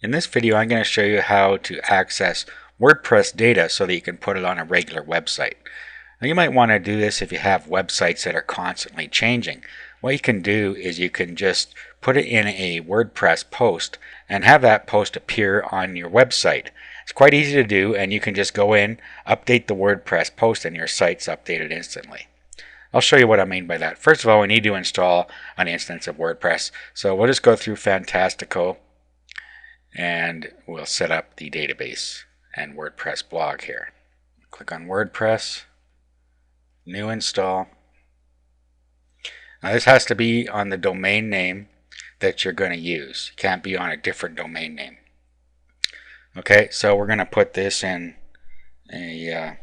In this video, I'm going to show you how to access WordPress data so that you can put it on a regular website. Now, you might want to do this if you have websites that are constantly changing. What you can do is you can just put it in a WordPress post and have that post appear on your website. It's quite easy to do, and you can just go in, update the WordPress post, and your site's updated instantly. I'll show you what I mean by that. First of all, we need to install an instance of WordPress. So we'll just go through Fantastico and we'll set up the database and WordPress blog here. Click on WordPress, new install. Now this has to be on the domain name that you're going to use. It can't be on a different domain name. Okay, so we're going to put this in a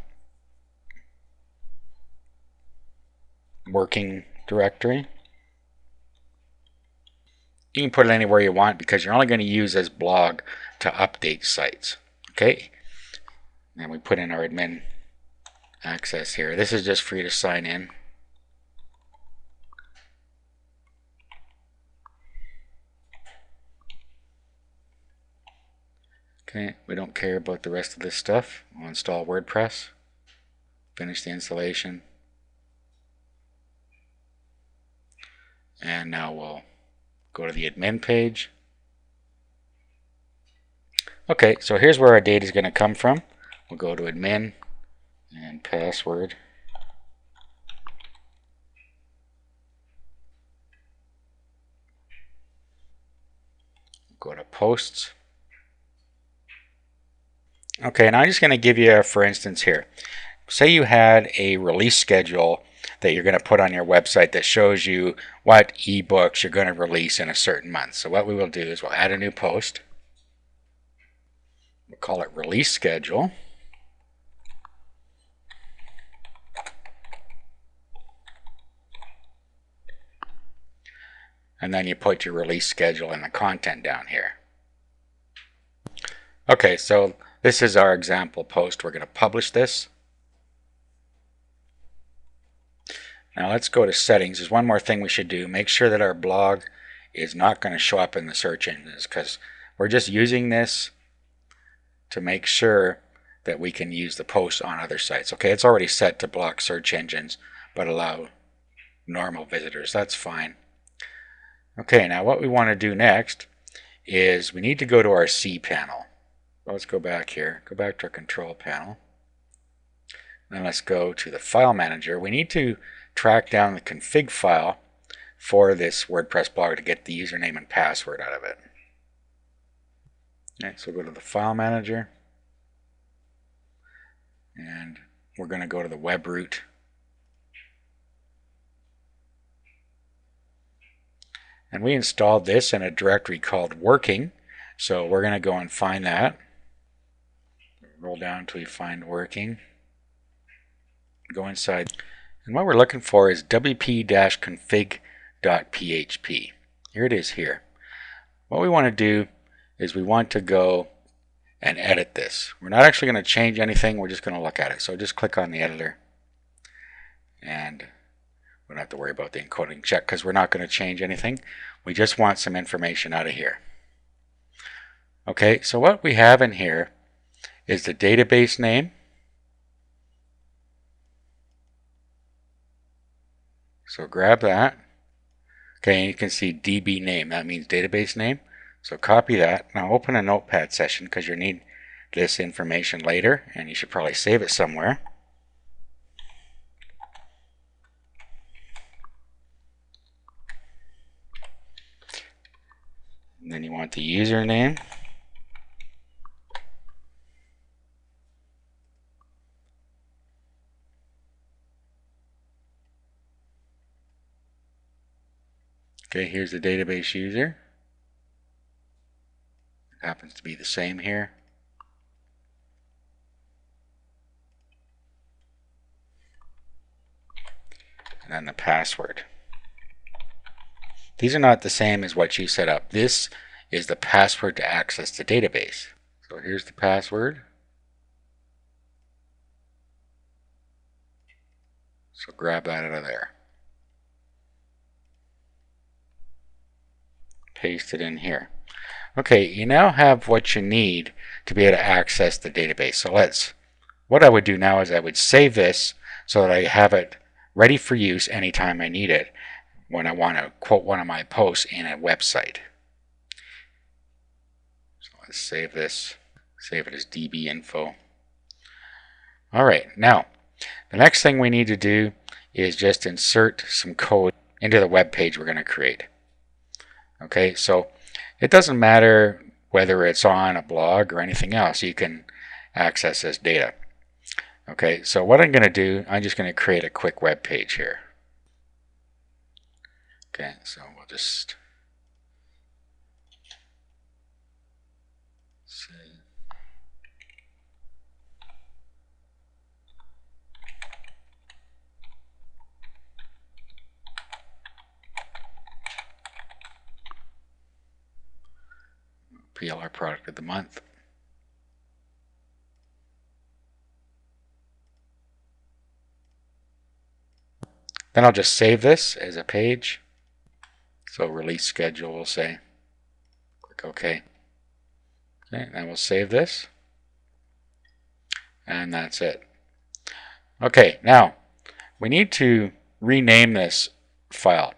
working directory. You can put it anywhere you want because you're only going to use this blog to update sites. Okay, and we put in our admin access here. This is just for you to sign in. Okay, we don't care about the rest of this stuff. We'll install WordPress, finish the installation, and now we'll go to the admin page. Okay, so here's where our data is going to come from. We'll go to admin and password. Go to posts. Okay, now I'm just going to give you, for instance here, say you had a release schedule that you're going to put on your website that shows you what ebooks you're going to release in a certain month. So what we will do is we'll add a new post. We'll call it release schedule. And then you put your release schedule and the content down here. Okay, so this is our example post. We're going to publish this. Now let's go to settings. There's one more thing we should do. Make sure that our blog is not going to show up in the search engines because we're just using this to make sure that we can use the post on other sites. Okay, it's already set to block search engines but allow normal visitors. That's fine. Okay, now what we want to do next is we need to go to our cPanel. Let's go back here. Go back to our control panel. Then let's go to the file manager. We need to track down the config file for this WordPress blog to get the username and password out of it. Okay, so go to the file manager and we're going to go to the web root. And we installed this in a directory called working, so we're going to go and find that. Roll down until we find working. Go inside. And what we're looking for is wp-config.php. Here it is here. What we want to do is we want to go and edit this. We're not actually going to change anything. We're just going to look at it. So just click on the editor. And we don't have to worry about the encoding check because we're not going to change anything. We just want some information out of here. Okay, so what we have in here is the database name. So grab that. Okay, and you can see DB name. That means database name. So copy that. Now open a notepad session because you need this information later and you should probably save it somewhere. And then you want the username. Okay, here's the database user. It happens to be the same here. And then the password. These are not the same as what you set up. This is the password to access the database. So here's the password. So grab that out of there. Paste it in here. Okay, you now have what you need to be able to access the database. So what I would do now is I would save this so that I have it ready for use anytime I need it when I want to quote one of my posts in a website. So let's save this, save it as DB info. All right, now the next thing we need to do is just insert some code into the web page we're going to create. Okay, so it doesn't matter whether it's on a blog or anything else, you can access this data. Okay, so what I'm going to do, I'm just going to create a quick web page here. Okay, so we'll just see. PLR product of the month. Then I'll just save this as a page. So release schedule, we'll say. Click OK. Okay, then we'll save this. And that's it. Okay, now we need to rename this file.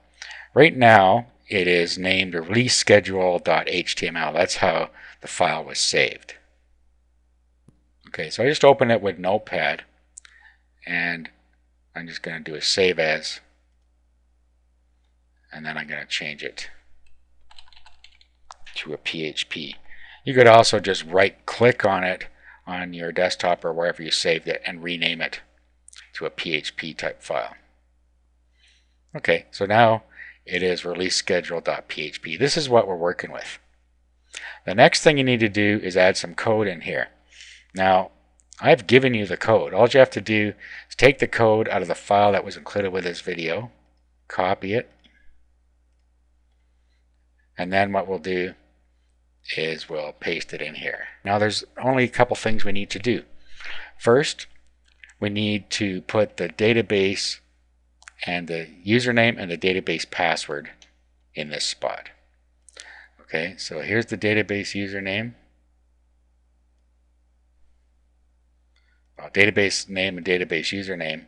Right now it is named release schedule.html. That's how the file was saved. Okay, so I just open it with Notepad and I'm just going to do a save as, and then I'm going to change it to a PHP. You could also just right click on it on your desktop or wherever you saved it and rename it to a PHP type file. Okay, so now it is release schedule.php. This is what we're working with. The next thing you need to do is add some code in here. Now, I've given you the code. All you have to do is take the code out of the file that was included with this video, copy it, and then what we'll do is we'll paste it in here. Now there's only a couple things we need to do. First, we need to put the database and the username and the database password in this spot. Okay, so here's the database username. Well, database name and database username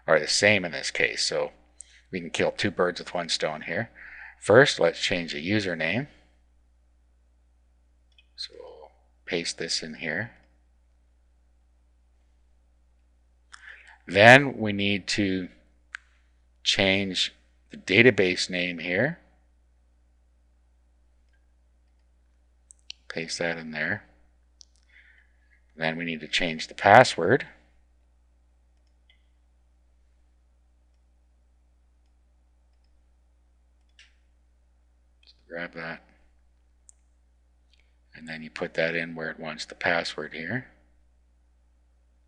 are the same in this case, so we can kill two birds with one stone here. First, let's change the username. So we'll paste this in here. Then we need to change the database name here. Paste that in there. Then we need to change the password. So grab that. And then you put that in where it wants the password here.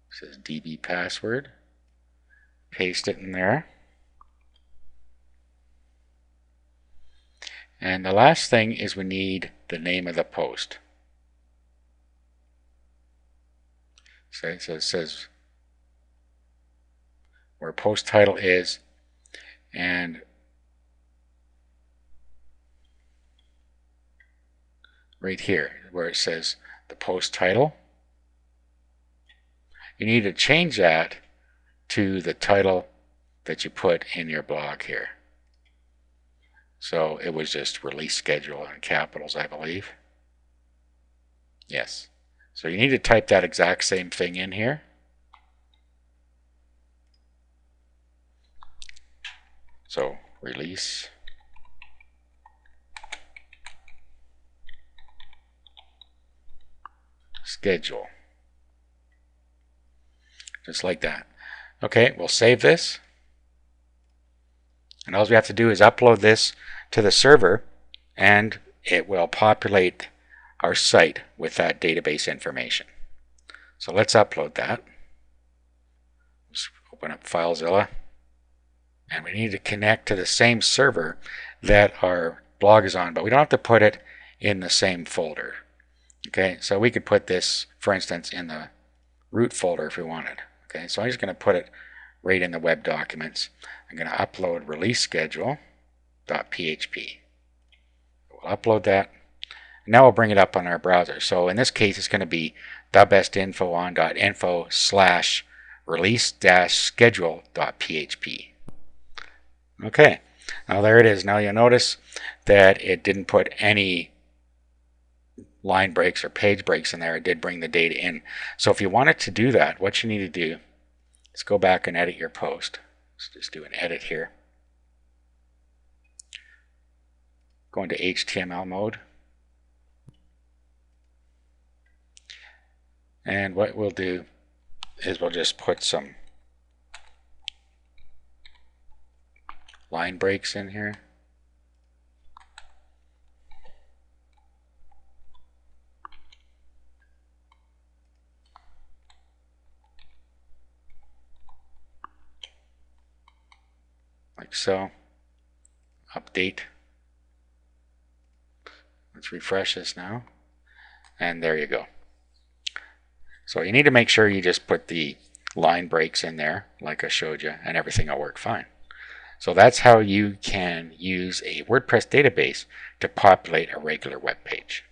It says DB password. Paste it in there. And the last thing is we need the name of the post. So it says where post title is, and right here where it says the post title, you need to change that to the title that you put in your blog here. So it was just release schedule in capitals, I believe. Yes. So you need to type that exact same thing in here. So release schedule. Just like that. Okay, we'll save this. And all we have to do is upload this to the server and it will populate our site with that database information. So let's upload that. Just open up FileZilla. And we need to connect to the same server that our blog is on, but we don't have to put it in the same folder. Okay, so we could put this, for instance, in the root folder if we wanted. Okay, so I'm just going to put it right in the web documents. I'm going to upload release schedule.php. We'll upload that. Now we'll bring it up on our browser. So in this case, it's going to be thebestinfoon.info/release-schedule.php. Okay, now there it is. Now you'll notice that it didn't put any line breaks or page breaks in there. It did bring the data in. So if you wanted to do that, what you need to do is go back and edit your post. Let's just do an edit here. Go into HTML mode. And what we'll do is we'll just put some line breaks in here. Like so. Update. Let's refresh this now. And there you go. So you need to make sure you just put the line breaks in there like I showed you, and everything will work fine. So that's how you can use a WordPress database to populate a regular web page.